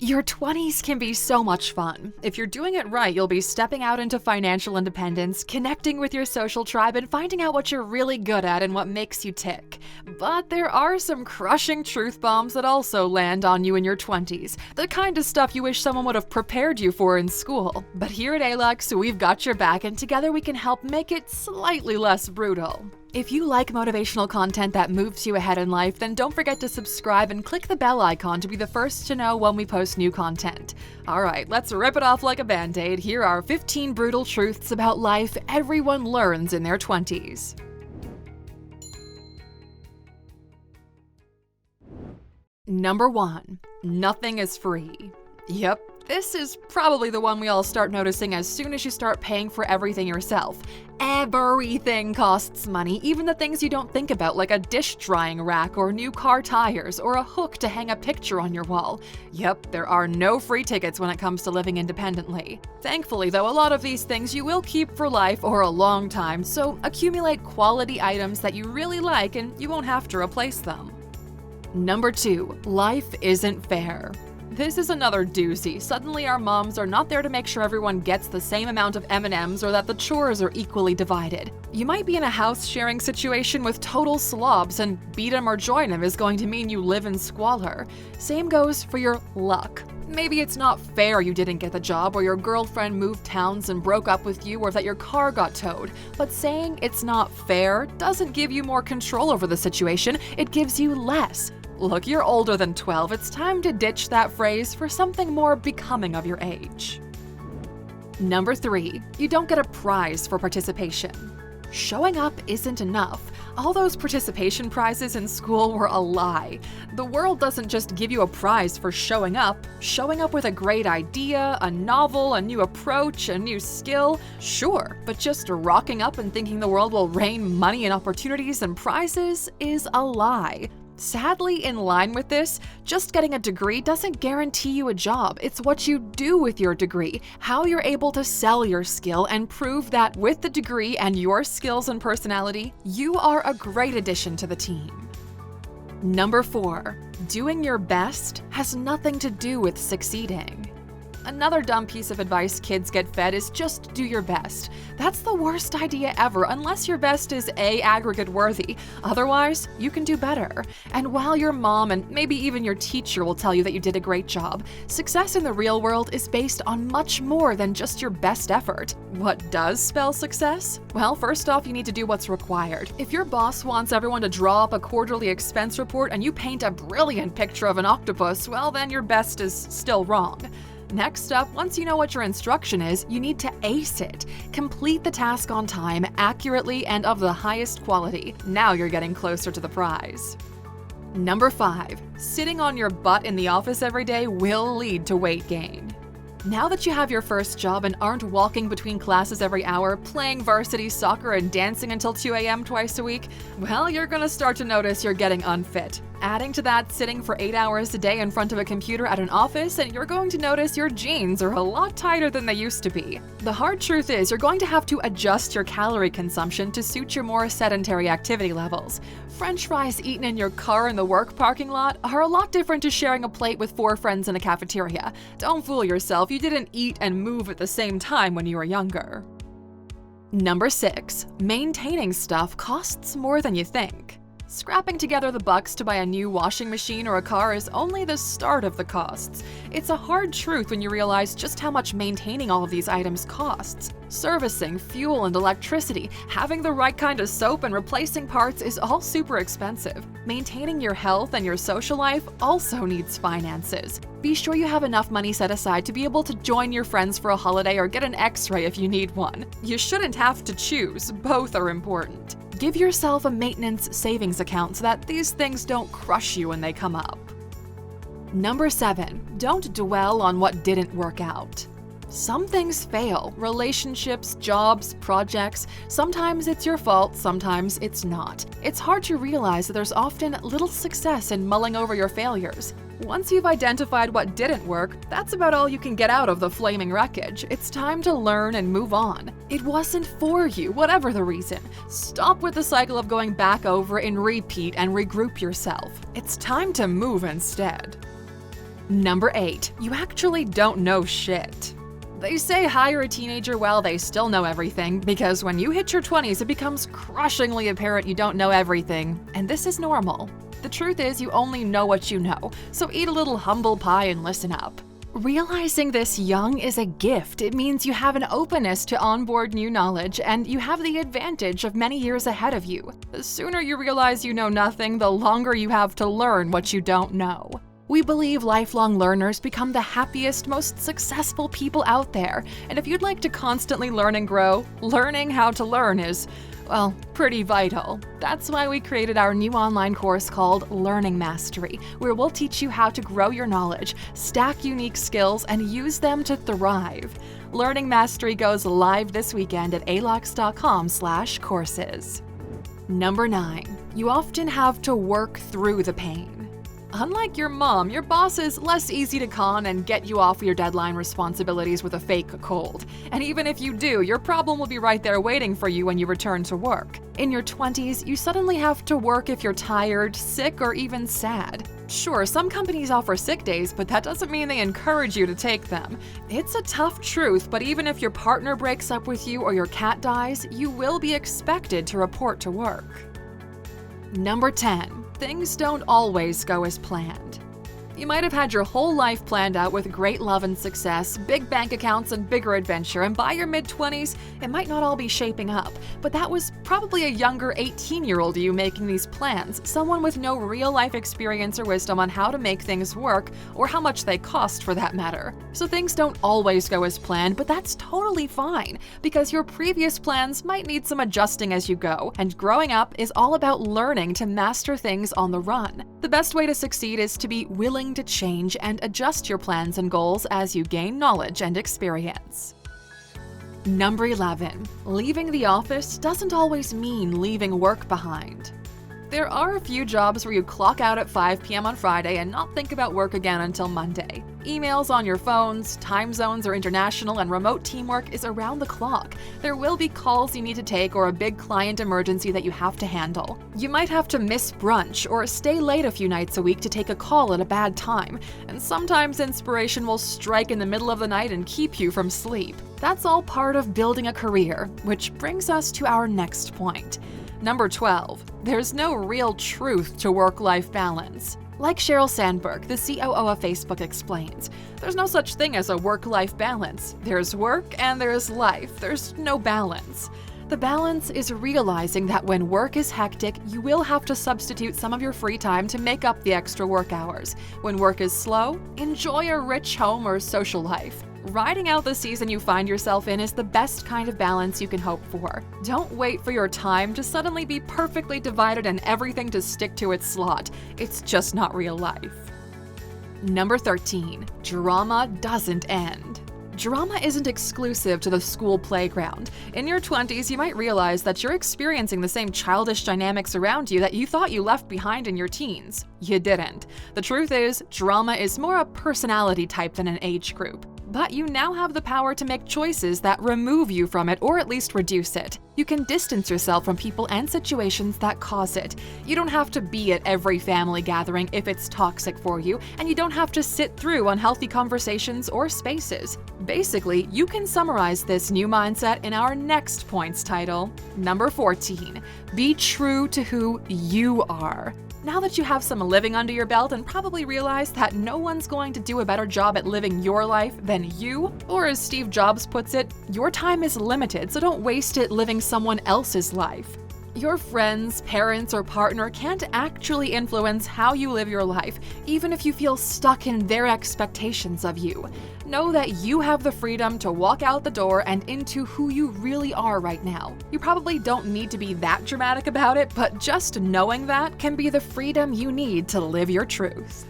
Your 20s can be so much fun. If you're doing it right, you'll be stepping out into financial independence, connecting with your social tribe, and finding out what you're really good at and what makes you tick. But there are some crushing truth bombs that also land on you in your 20s, the kind of stuff you wish someone would have prepared you for in school. But here at Alux, we've got your back, and together we can help make it slightly less brutal. If you like motivational content that moves you ahead in life, then don't forget to subscribe and click the bell icon to be the first to know when we post new content. Alright, let's rip it off like a band-aid. Here are 15 brutal truths about life everyone learns in their 20s. Number 1. Nothing is free. Yep. This is probably the one we all start noticing as soon as you start paying for everything yourself. Everything costs money, even the things you don't think about, like a dish drying rack or new car tires or a hook to hang a picture on your wall. Yep, there are no free tickets when it comes to living independently. Thankfully, though, a lot of these things you will keep for life or a long time, so accumulate quality items that you really like and you won't have to replace them. Number 2. Life isn't fair. This is another doozy. Suddenly our moms are not there to make sure everyone gets the same amount of M&Ms or that the chores are equally divided. You might be in a house-sharing situation with total slobs, and beat 'em or join 'em is going to mean you live in squalor. Same goes for your luck. Maybe it's not fair you didn't get the job, or your girlfriend moved towns and broke up with you, or that your car got towed. But saying it's not fair doesn't give you more control over the situation, it gives you less. Look, you're older than 12. It's time to ditch that phrase for something more becoming of your age. Number 3. You don't get a prize for participation. Showing up isn't enough. All those participation prizes in school were a lie. The world doesn't just give you a prize for showing up. Showing up with a great idea, a novel, a new approach, a new skill, sure, but just rocking up and thinking the world will rain money and opportunities and prizes is a lie. Sadly, in line with this, just getting a degree doesn't guarantee you a job. It's what you do with your degree, how you're able to sell your skill and prove that with the degree and your skills and personality, you are a great addition to the team. Number 4. Doing your best has nothing to do with succeeding. Another dumb piece of advice kids get fed is just do your best. That's the worst idea ever, unless your best is aggregate worthy. Otherwise, you can do better. And while your mom and maybe even your teacher will tell you that you did a great job, success in the real world is based on much more than just your best effort. What does spell success? Well, first off, you need to do what's required. If your boss wants everyone to draw up a quarterly expense report and you paint a brilliant picture of an octopus, well, then your best is still wrong. Next up, once you know what your instruction is, you need to ace it. Complete the task on time, accurately, and of the highest quality. Now you're getting closer to the prize. Number 5. Sitting on your butt in the office every day will lead to weight gain. Now that you have your first job and aren't walking between classes every hour, playing varsity soccer and dancing until 2 a.m. twice a week, well, you're gonna start to notice you're getting unfit. Adding to that, sitting for 8 hours a day in front of a computer at an office, and you're going to notice your jeans are a lot tighter than they used to be. The hard truth is you're going to have to adjust your calorie consumption to suit your more sedentary activity levels. French fries eaten in your car in the work parking lot are a lot different to sharing a plate with 4 friends in a cafeteria. Don't fool yourself, you didn't eat and move at the same time when you were younger. Number 6. Maintaining stuff costs more than you think. Scrapping together the bucks to buy a new washing machine or a car is only the start of the costs. It's a hard truth when you realize just how much maintaining all of these items costs. Servicing, fuel, and electricity, having the right kind of soap, and replacing parts is all super expensive. Maintaining your health and your social life also needs finances. Be sure you have enough money set aside to be able to join your friends for a holiday or get an X-ray if you need one. You shouldn't have to choose, both are important. Give yourself a maintenance savings account so that these things don't crush you when they come up. Number 7. Don't dwell on what didn't work out. Some things fail. Relationships, jobs, projects. Sometimes it's your fault, sometimes it's not. It's hard to realize that there's often little success in mulling over your failures. Once you've identified what didn't work, that's about all you can get out of the flaming wreckage. It's time to learn and move on. It wasn't for you, whatever the reason. Stop with the cycle of going back over and repeat and regroup yourself. It's time to move instead. Number 8. You actually don't know shit. They say hire a teenager while they still know everything, because when you hit your 20s, it becomes crushingly apparent you don't know everything, and this is normal. The truth is you only know what you know, so eat a little humble pie and listen up. Realizing this young is a gift. It means you have an openness to onboard new knowledge, and you have the advantage of many years ahead of you. The sooner you realize you know nothing, the longer you have to learn what you don't know. We believe lifelong learners become the happiest, most successful people out there, and if you'd like to constantly learn and grow, learning how to learn is, well, pretty vital. That's why we created our new online course called Learning Mastery, where we'll teach you how to grow your knowledge, stack unique skills, and use them to thrive. Learning Mastery goes live this weekend at Alux.com/courses. Number 9. You often have to work through the pain. Unlike your mom, your boss is less easy to con and get you off your deadline responsibilities with a fake cold. And even if you do, your problem will be right there waiting for you when you return to work. In your 20s, you suddenly have to work if you're tired, sick, or even sad. Sure, some companies offer sick days, but that doesn't mean they encourage you to take them. It's a tough truth, but even if your partner breaks up with you or your cat dies, you will be expected to report to work. Number 10. Things don't always go as planned. You might have had your whole life planned out with great love and success, big bank accounts, and bigger adventure, and by your mid-20s, it might not all be shaping up. But that was probably a younger 18-year-old you making these plans, someone with no real-life experience or wisdom on how to make things work, or how much they cost for that matter. So things don't always go as planned, but that's totally fine, because your previous plans might need some adjusting as you go, and growing up is all about learning to master things on the run. The best way to succeed is to be willing to change and adjust your plans and goals as you gain knowledge and experience. Number 11. Leaving the office doesn't always mean leaving work behind. There are a few jobs where you clock out at 5 p.m. on Friday and not think about work again until Monday. Emails on your phones, time zones are international, and remote teamwork is around the clock. There will be calls you need to take or a big client emergency that you have to handle. You might have to miss brunch or stay late a few nights a week to take a call at a bad time, and sometimes inspiration will strike in the middle of the night and keep you from sleep. That's all part of building a career, which brings us to our next point. Number 12. There's no real truth to work-life balance. Like Sheryl Sandberg, the COO of Facebook, explains, there's no such thing as a work-life balance. There's work and there's life. There's no balance. The balance is realizing that when work is hectic, you will have to substitute some of your free time to make up the extra work hours. When work is slow, enjoy a rich home or social life. Riding out the season you find yourself in is the best kind of balance you can hope for. Don't wait for your time to suddenly be perfectly divided and everything to stick to its slot. It's just not real life. Number 13. Drama doesn't end. Drama isn't exclusive to the school playground. In your 20s, you might realize that you're experiencing the same childish dynamics around you that you thought you left behind in your teens. You didn't. The truth is, drama is more a personality type than an age group. But you now have the power to make choices that remove you from it or at least reduce it. You can distance yourself from people and situations that cause it. You don't have to be at every family gathering if it's toxic for you, and you don't have to sit through unhealthy conversations or spaces. Basically, you can summarize this new mindset in our next point's title. Number 14. Be true to who you are. Now that you have some living under your belt and probably realize that no one's going to do a better job at living your life than you, or as Steve Jobs puts it, your time is limited, so don't waste it living someone else's life. Your friends, parents, or partner can't actually influence how you live your life, even if you feel stuck in their expectations of you. Know that you have the freedom to walk out the door and into who you really are right now. You probably don't need to be that dramatic about it, but just knowing that can be the freedom you need to live your truth.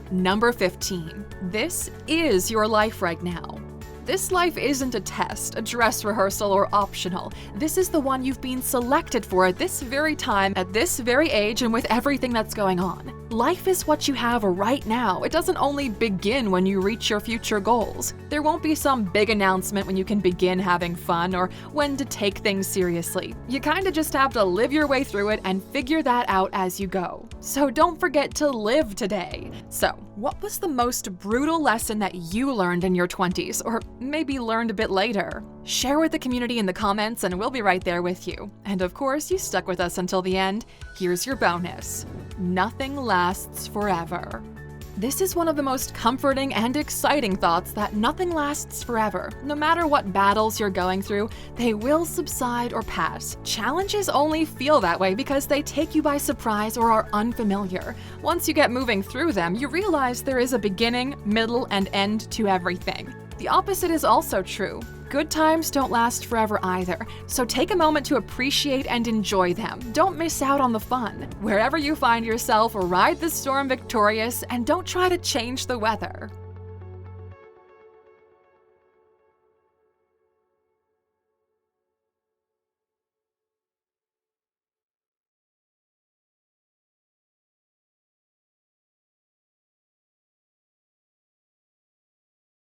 Number 15. This is your life right now. This life isn't a test, a dress rehearsal, or optional. This is the one you've been selected for at this very time, at this very age, and with everything that's going on. Life is what you have right now. It doesn't only begin when you reach your future goals. There won't be some big announcement when you can begin having fun or when to take things seriously. You kinda just have to live your way through it and figure that out as you go. So don't forget to live today. So, what was the most brutal lesson that you learned in your 20s, or maybe learned a bit later? Share with the community in the comments and we'll be right there with you. And of course, you stuck with us until the end. Here's your bonus. Nothing lasts forever. This is one of the most comforting and exciting thoughts, that nothing lasts forever. No matter what battles you're going through, they will subside or pass. Challenges only feel that way because they take you by surprise or are unfamiliar. Once you get moving through them, you realize there is a beginning, middle, and end to everything. The opposite is also true. Good times don't last forever either, so take a moment to appreciate and enjoy them. Don't miss out on the fun. Wherever you find yourself, ride the storm victorious and don't try to change the weather.